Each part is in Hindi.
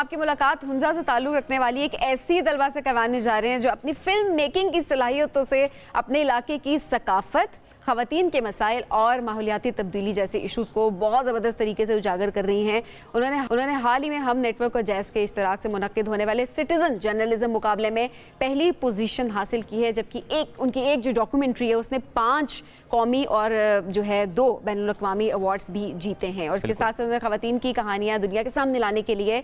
आपकी मुलाकात हुंजा से ताल्लुक़ रखने वाली एक ऐसी तलबा से करवाने जा रहे हैं जो अपनी फिल्म मेकिंग की सलाहियतों से अपने इलाके की सकाफत, ख़वातीन के मसाइल और माहौलियाती तब्दीली जैसे इशूज़ को बहुत ज़बरदस्त तरीके से उजागर कर रही हैं। उन्होंने हाल ही में हम नेटवर्क और जैज़ के इश्तराक से मुनक्किद होने वाले सिटीज़न जर्नलिज्म मुकाबले में पहली पोजीशन हासिल की है, जबकि उनकी एक जो डॉक्यूमेंट्री है उसने 5 कौमी और जो है 2 बैनुल-अक़वामी अवार्ड्स भी जीते हैं। और इसके साथ साथ उन्होंने ख़वातीन की कहानियाँ दुनिया के सामने लाने के लिए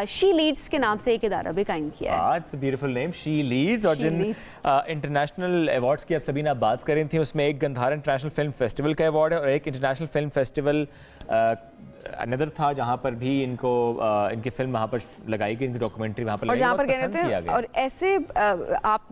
शी लीड्स के नाम से एक इदारा भी कायम किया है। It's a beautiful name, she leads. और जिन इंटरनेशनल अवार्ड्स की अब सबीना बात कर रही थी, उसमें एक गंधार इंटरनेशनल फिल्म फेस्टिवल का अवार्ड है और एक इंटरनेशनल फिल्म फेस्टिवल अनदर था जहाँ पर भी इनको इनकी फिल्म वहाँ पर लगाई गई, इनकी डॉक्यूमेंट्री वहाँ पर लगाई जहाँ पर गए थे। और ऐसे आप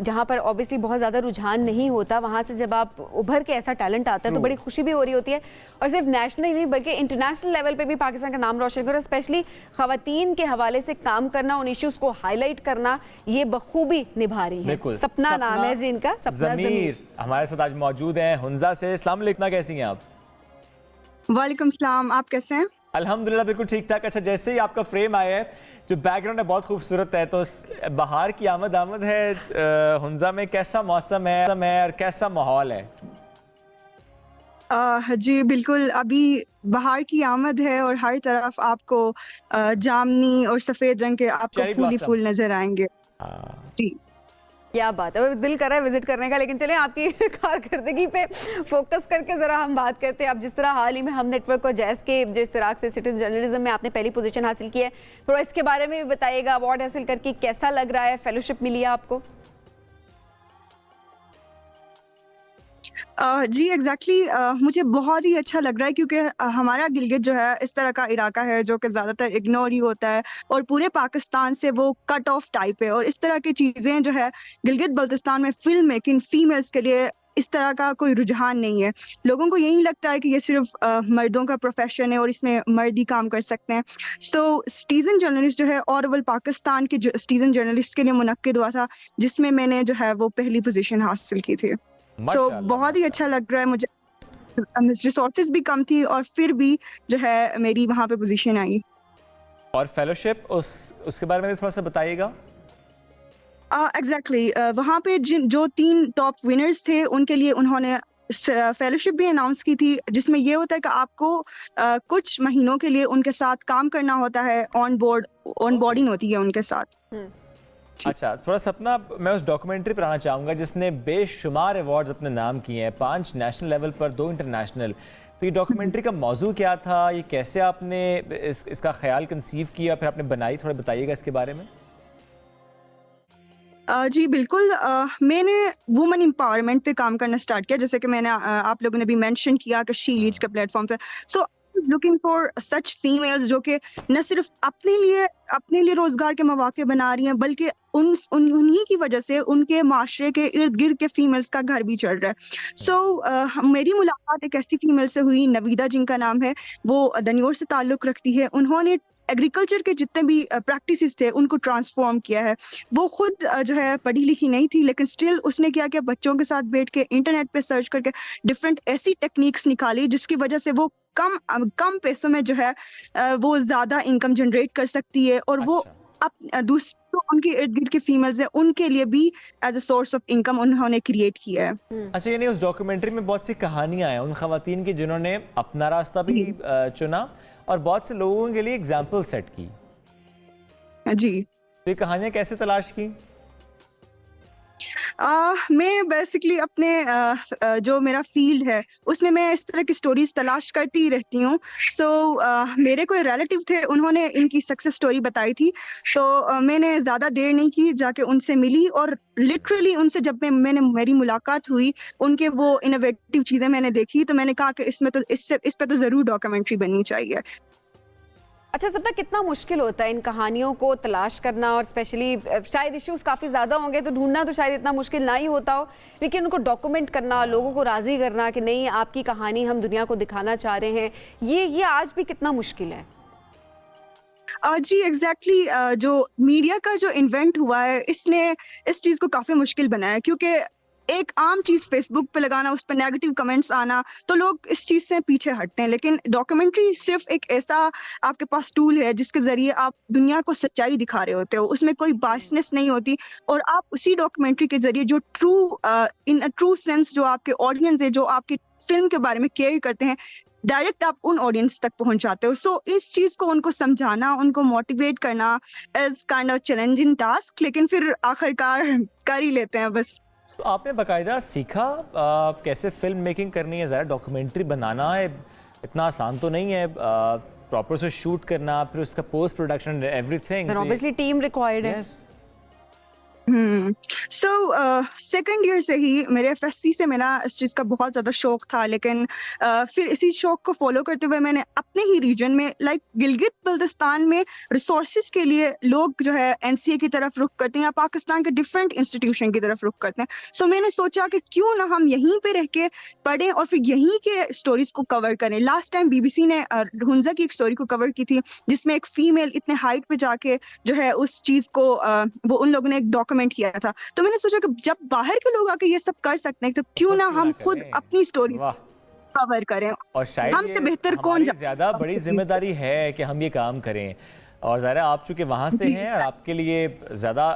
जहाँ पर ऑब्वियसली बहुत ज़्यादा रुझान नहीं होता, वहाँ से जब आप उभर के ऐसा टैलेंट आता है तो बड़ी खुशी भी हो रही होती है। और सिर्फ नेशनल नहीं बल्कि इंटरनेशनल लेवल पे भी पाकिस्तान का नाम रोशन करो, स्पेशली ख़वातीन के हवाले से काम करना, उन इश्यूज़ को हाईलाइट करना, ये बखूबी निभा रही है। सपना नाम है जी इनका, सपना ज़मीर हमारे साथ आज मौजूद हैं हुंजा से। अस्सलाम वालेकुम, कैसी हैं आप? वालेकुम सलाम, आप कैसे हैं? अल्हम्दुलिल्लाह बिल्कुल ठीक ठाक। अच्छा, जैसे ही आपका फ्रेम आया है, जो बैकग्राउंड है बहुत खूबसूरत है, तो बाहर की आमद है हुंजा में, कैसा मौसम है और कैसा माहौल है? जी बिल्कुल, अभी बाहर की आमद है और हर तरफ आपको जामनी और सफ़ेद रंग के आपको फूल ही फूल नजर आएंगे। जी, क्या बात है, दिल कर रहा है विजिट करने का। लेकिन चलें आपकी कारकर्दगी पे फोकस करके ज़रा हम बात करते हैं। अब जिस तरह हाल ही में हम नेटवर्क और जैज़ के जो इश्तराक से सिटीजन जर्नलिज्म में आपने पहली पोजीशन हासिल की है, थोड़ा इसके बारे में भी बताइएगा। अवार्ड हासिल करके कैसा लग रहा है, फेलोशिप मिली है आपको? जी एग्जैक्टली, मुझे बहुत ही अच्छा लग रहा है क्योंकि हमारा गिलगित जो है इस तरह का इलाका है जो कि ज़्यादातर इग्नोर ही होता है और पूरे पाकिस्तान से वो कट ऑफ टाइप है। और इस तरह की चीज़ें जो है गिलगित बल्तिस्तान में फिल्म मेकिंग फीमेल्स के लिए इस तरह का कोई रुझान नहीं है। लोगों को यही लगता है कि ये सिर्फ मर्दों का प्रोफेशन है और इसमें मर्द ही काम कर सकते हैं। सो सिटीजन जर्नलिस्ट जो है ऑरवल पाकिस्तान के सिटीजन जर्नलिस्ट के लिए मुनक्किद हुआ था, जिसमें मैंने जो है वो पहली पोजीशन हासिल की थी। बहुत ही अच्छा लग रहा है मुझे। रिसोर्सेज भी कम थी और फिर भी जो है मेरी वहाँ पे पोजीशन आई। और फेलोशिप उसके बारे में भी थोड़ा सा बताइएगा। एग्जैक्टली, वहाँ पे जो 3 टॉप विनर्स थे उनके लिए उन्होंने फेलोशिप भी अनाउंस की थी, जिसमें ये होता है कि आपको कुछ महीनों के लिए उनके साथ काम करना होता है, ऑन बोर्डिंग होती है उनके साथ। अच्छा, थोड़ा सपना मैं उस डॉक्यूमेंट्री पर आना चाहूँगा जिसने बेशुमार अवार्ड्स अपने नाम किए हैं, 5 नेशनल लेवल पर, 2 इंटरनेशनल। तो ये डॉक्यूमेंट्री का मौजू क्या था, ये कैसे आपने इसका ख्याल कंसीव किया, फिर आपने बनाई, थोड़ा बताइएगा इसके बारे में। जी बिल्कुल, मैंने वुमेन एम्पावरमेंट पे काम करना स्टार्ट किया, जैसे कि मैंने आप लोगों ने भी मेंशन किया कि शी लीड्स के प्लेटफॉर्म पे। So looking for such females जो कि न सिर्फ अपने लिए रोजगार के मौके बना रही हैं, बल्कि उन्हीं की वजह से उनके माशरे के इर्द गिर्द के फीमेल्स का घर भी चल रहा है। सो मेरी मुलाकात एक ऐसी फीमेल से हुई, नवीदा जिनका नाम है, वो दनियोर से ताल्लुक रखती है। उन्होंने एग्रीकल्चर के जितने भी प्रैक्टिसेस थे उनको ट्रांसफॉर्म किया है। वो खुद जो है पढ़ी लिखी नहीं थी, लेकिन स्टिल उसने क्या किया, बच्चों के साथ बैठ के इंटरनेट पे सर्च करके डिफरेंट ऐसी टेक्निक्स निकाली जिसकी वजह से वो कम पैसों में जो है वो ज्यादा इनकम जनरेट कर सकती है। और वो दूसरों उनके इर्द गिर्द के फीमेल्स है उनके लिए भी as a source of income उन्होंने क्रिएट किया है। अच्छा, यानी उस डॉक्यूमेंट्री में बहुत सी कहानियां हैं उन खवातीन की जिन्होंने अपना रास्ता भी चुना और बहुत से लोगों के लिए एग्जाम्पल सेट की। जी, तो ये कहानियां कैसे तलाश की? मैं बेसिकली अपने जो मेरा फील्ड है उसमें मैं इस तरह की स्टोरीज तलाश करती ही रहती हूँ। सो मेरे कोई रिलेटिव थे, उन्होंने इनकी सक्सेस स्टोरी बताई थी, तो मैंने ज़्यादा देर नहीं की, जाके उनसे मिली और लिटरली उनसे जब मैंने मेरी मुलाकात हुई, उनके वो इनोवेटिव चीज़ें मैंने देखी, तो मैंने कहा कि इस पे तो ज़रूर डॉक्यूमेंट्री बननी चाहिए। अच्छा, सबका कितना मुश्किल होता है इन कहानियों को तलाश करना, और स्पेशली शायद इश्यूज़ काफ़ी ज़्यादा होंगे तो ढूंढना तो शायद इतना मुश्किल ना ही होता हो, लेकिन उनको डॉक्यूमेंट करना, लोगों को राज़ी करना कि नहीं आपकी कहानी हम दुनिया को दिखाना चाह रहे हैं, ये आज भी कितना मुश्किल है? जी एग्जैक्टली, जो मीडिया का जो इन्वेंट हुआ है इसने इस चीज़ को काफ़ी मुश्किल बनाया, क्योंकि एक आम चीज फेसबुक पे लगाना, उस पर नेगेटिव कमेंट्स आना, तो लोग इस चीज से पीछे हटते हैं। लेकिन डॉक्यूमेंट्री सिर्फ एक ऐसा आपके पास टूल है जिसके जरिए आप दुनिया को सच्चाई दिखा रहे होते हो, उसमें कोई बायसनेस नहीं होती, और आप उसी डॉक्यूमेंट्री के जरिए जो इन अ ट्रू सेंस जो आपके ऑडियंस है, जो आपकी फिल्म के बारे में केयर करते हैं, डायरेक्ट आप उन ऑडियंस तक पहुंच जाते हो। सो इस चीज को उनको समझाना, उनको मोटिवेट करना is kind of challenging task, लेकिन फिर आखिरकार कर ही लेते हैं बस। तो आपने बाकायदा सीखा कैसे फिल्म मेकिंग करनी है? ज़रा डॉक्यूमेंट्री बनाना है इतना आसान तो नहीं है, प्रॉपर से शूट करना, फिर उसका post production, everything. Obviously team required है। सो सेकंड ईयर से ही मेरे एफएससी से मेरा इस चीज़ का बहुत ज़्यादा शौक था, लेकिन फिर इसी शौक को फॉलो करते हुए मैंने अपने ही रीजन में लाइक गिलगित बल्तिस्तान में रिसोर्सेज के लिए लोग जो है एनसीए की तरफ रुख करते हैं या पाकिस्तान के डिफरेंट इंस्टीट्यूशन की तरफ रुख करते हैं। सो मैंने सोचा कि क्यों ना हम यहीं पे रह के पढ़ें और फिर यहीं के स्टोरीज को कवर करें। लास्ट टाइम बीबीसी ने हुंजा की एक स्टोरी को कवर की थी, जिसमें एक फीमेल इतने हाइट पे जाके जो है उस चीज़ को वो उन लोगों ने एक डॉक्यूमेंट किया था। तो मैंने सोचा कि जब बाहर के लोग आके ये सब कर सकते हैं, तो क्यों ना हम खुद अपनी स्टोरी कवर करें, और शायद हमसे बेहतर कौन ज्यादा बड़ी जिम्मेदारी है कि हम ये काम करें। और ज़ाहिर आप चूंकि वहाँ से हैं और आपके लिए ज़्यादा,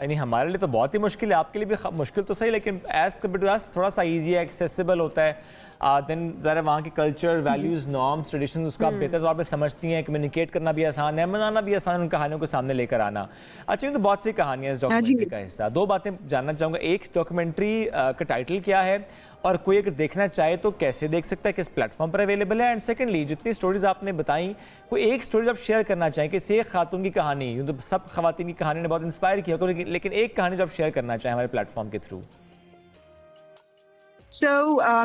यानी हमारे लिए तो बहुत ही मुश्किल है, आपके लिए भी मुश्किल तो सही, लेकिन एज कम्पेयर टू अस थोड़ा सा ईजी है, एक्सेसिबल होता है। देन ज़रा वहाँ की कल्चर, वैल्यूज़, नॉर्म्स, ट्रेडिशन उसका आप बेहतर तौर पे समझती हैं, कम्युनिकेट करना भी आसान है, मनाना भी आसान है, उन कहानियों को सामने लेकर आना। अच्छा, ये तो बहुत सी कहानियाँ इस डॉक्यूमेंट्री का हिस्सा। दो बातें जानना चाहूँगा, एक डॉक्यूमेंट्री का टाइटल क्या है, और कोई अगर देखना चाहे तो कैसे देख सकता है, किस प्लेटफॉर्म पर अवेलेबल है? एंड सेकेंडली, जितनी स्टोरीज आपने बताई, कोई एक स्टोरीज आप शेयर करना चाहें कि एक खातून की कहानी, तो सब खवातीन की कहानी ने बहुत इंस्पायर किया, लेकिन एक कहानी जो आप शेयर करना चाहें हमारे प्लेटफॉर्म के थ्रू।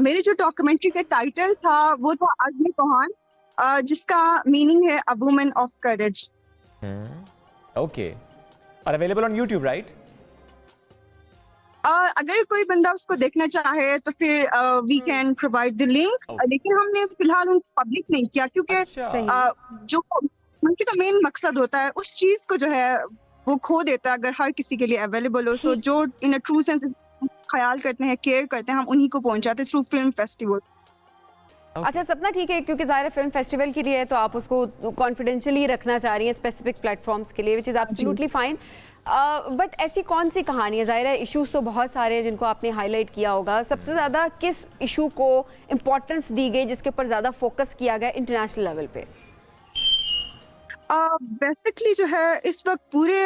मेरे जो डॉक्यूमेंट्री का टाइटल था वो था अग्नि कोहान, जिसका मीनिंग है a woman of courage. Okay, और अवेलेबल ऑन यूट्यूब, राइट? अगर कोई बंदा उसको देखना चाहे तो फिर we can provide the link, लेकिन हमने फिलहाल उनको पब्लिक नहीं किया, क्योंकि जो डॉक्यूमेंट्री का मेन मकसद होता है उस चीज को जो है वो खो देता है अगर हर किसी के लिए अवेलेबल हो। सो जो इन अ ट्रू सेंस ख्याल करते हैं, केयर करते हैं, हम उन्हीं को पहुंचाते हैं थ्रू फिल्म फेस्टिवल। अच्छा सपना, ठीक है, क्योंकि ज़ाहिर फिल्म फेस्टिवल के लिए है तो आप उसको कॉन्फिडेंशियली रखना चाह रही हैं स्पेसिफिक प्लेटफॉर्म्स के लिए, which is absolutely fine. But ऐसी कौन सी कहानी है, ज़ाहिर है इशूज़ तो बहुत सारे हैं जिनको आपने हाईलाइट किया होगा, सबसे ज़्यादा किस इशू को इम्पोर्टेंस दी गई, जिसके ऊपर ज़्यादा फोकस किया गया इंटरनेशनल लेवल पे? बेसिकली जो है इस वक्त पूरे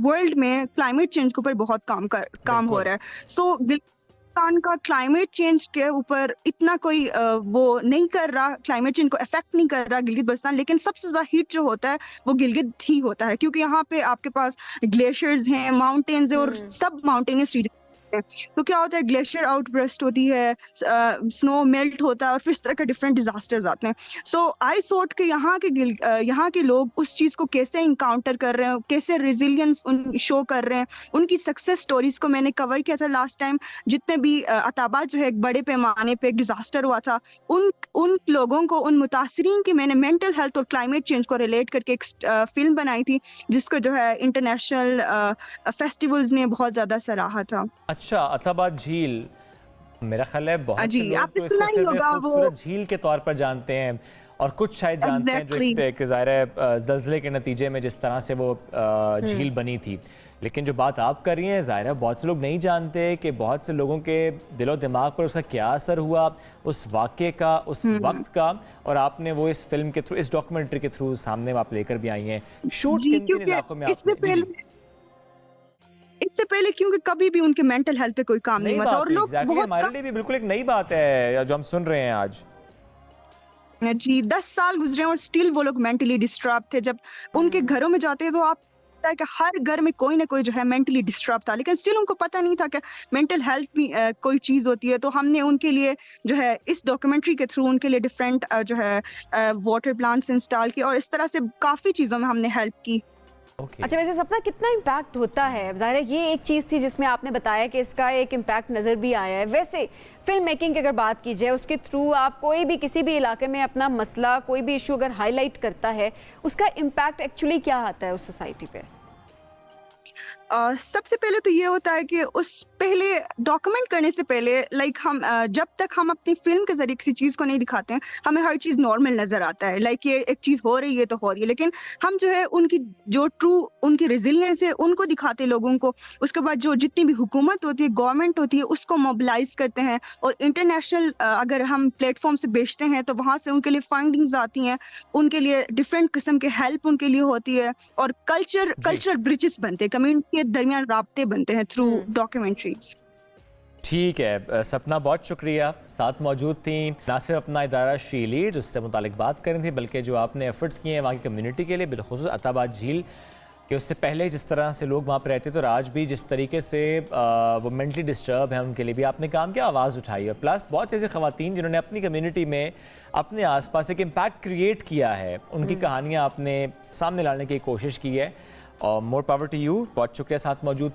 वर्ल्ड में क्लाइमेट चेंज के ऊपर बहुत काम हो रहा है। सो पाकिस्तान का क्लाइमेट चेंज के ऊपर इतना कोई वो नहीं कर रहा, क्लाइमेट चेंज को इफेक्ट नहीं कर रहा गिलगित बल्तिस्तान, लेकिन सबसे ज्यादा हीट जो होता है वो गिलगित ही होता है, क्योंकि यहाँ पे आपके पास ग्लेशियर्स हैं, माउंटेन्स हैं, और सब माउंटेनियस रीजन। तो क्या होता है, ग्लेशियर आउटब्रस्ट होती है, स्नो मेल्ट होता है, और फिर इस तरह के डिफरेंट डिजास्टर्स आते हैं। सो आई थॉट कि यहाँ के लोग उस चीज को कैसे इनकाउंटर कर रहे हैं, कैसे रेजिलियंस शो कर रहे हैं, उनकी सक्सेस स्टोरीज को मैंने कवर किया था लास्ट टाइम। जितने भी अताबाद जो है एक बड़े पैमाने पे एक डिजास्टर हुआ था, उन लोगों को, उन मुतासरीन की मैंने मेंटल हेल्थ और क्लाइमेट चेंज को रिलेट करके एक फिल्म बनाई थी, जिसको जो है इंटरनेशनल फेस्टिवल्स ने बहुत ज्यादा सराहा था। अच्छा, अताबाद झील, मेरा ख्याल है बहुत से लोग तो इसको सिर्फ खूबसूरत झील के तौर पर जानते हैं, और कुछ शायद जानते हैं जो एक ज़ाहिर है ज़ल्ज़ले के नतीजे में जिस तरह से वो झील बनी थी। लेकिन जो बात आप कर रही हैं, ज़ाहिर है बहुत से लोग नहीं जानते कि बहुत से लोगों के दिलो दिमाग पर उसका क्या असर हुआ, उस वाक़े का, उस वक्त का, और आपने वो इस फिल्म के थ्रू, इस डॉक्यूमेंट्री के थ्रू सामने आप लेकर भी आई हैं। शूट किन इलाकों में आपने? इससे पहले क्योंकि कभी भी उनके मेंटल हेल्थ पे कोई काम नहीं हुआ था, और लोग बहुत हमारे लिए भी बिल्कुल एक नई बात है जो हम सुन रहे हैं आज। जी 10 साल गुजरे और स्टिल वो लोग मेंटली डिस्टर्ब थे। जब उनके घरों में जाते हैं तो आप कि हर घर में कोई ना कोई जो है मेंटली डिस्टर्ब था, लेकिन स्टिल उनको पता नहीं था कि मेंटल हेल्थ भी कोई चीज होती है। तो हमने उनके लिए जो है इस डॉक्यूमेंट्री के थ्रू उनके लिए डिफरेंट जो है वाटर प्लांट्स इंस्टॉल किए, और इस तरह से काफी चीजों में हमने हेल्प की। अच्छा, वैसे सपना कितना इम्पैक्ट होता है? ज़ाहिर है ये एक चीज़ थी जिसमें आपने बताया कि इसका एक इम्पैक्ट नज़र भी आया है। वैसे फिल्म मेकिंग की अगर बात की जाए, उसके थ्रू आप कोई भी किसी भी इलाके में अपना मसला, कोई भी इशू अगर हाईलाइट करता है, उसका इम्पैक्ट एक्चुअली क्या आता है उस सोसाइटी पे? सबसे पहले तो ये होता है कि उस पहले डॉक्यूमेंट करने से पहले लाइक हम जब तक हम अपनी फिल्म के जरिए किसी चीज़ को नहीं दिखाते हैं, हमें हर चीज़ नॉर्मल नज़र आता है, लाइक ये एक चीज़ हो रही है तो हो रही है, लेकिन हम जो है उनकी जो ट्रू उनकी रेजिलियंस है उनको दिखाते हैं लोगों को। उसके बाद जो जितनी भी हुकूमत होती है, गवर्नमेंट होती है, उसको मोबिलाइज करते हैं और इंटरनेशनल अगर हम प्लेटफॉर्म से बेचते हैं तो वहाँ से उनके लिए फंडिंग्स आती हैं, उनके लिए डिफरेंट किस्म के हेल्प उनके लिए होती है और कल्चर ब्रिजेस बनते हैं, कम्युनिटी के दरमियान राब्ते बनते हैं थ्रू डॉक्यूमेंट्रीज। ठीक है सपना, बहुत शुक्रिया, साथ मौजूद थी ना सिर्फ अपना इदारा शी लीड्स उससे मुतालिक बात कर रही थी, बल्कि जो आपने एफर्ट्स किए हैं वहाँ की कम्युनिटी के लिए, बिलखुसूस अताबाद झील कि उससे पहले जिस तरह से लोग वहाँ पर रहते थे और आज भी जिस तरीके से वो मेंटली डिस्टर्ब हैं उनके लिए भी आपने काम किया, आवाज़ उठाई। और प्लस बहुत से ऐसे ख़वातीन जिन्होंने अपनी कम्युनिटी में अपने आसपास एक इम्पैक्ट क्रिएट किया है, उनकी कहानियाँ आपने सामने लाने की कोशिश की है और मोर पावर टू यू। बहुत शुक्रिया, साथ मौजूद थी।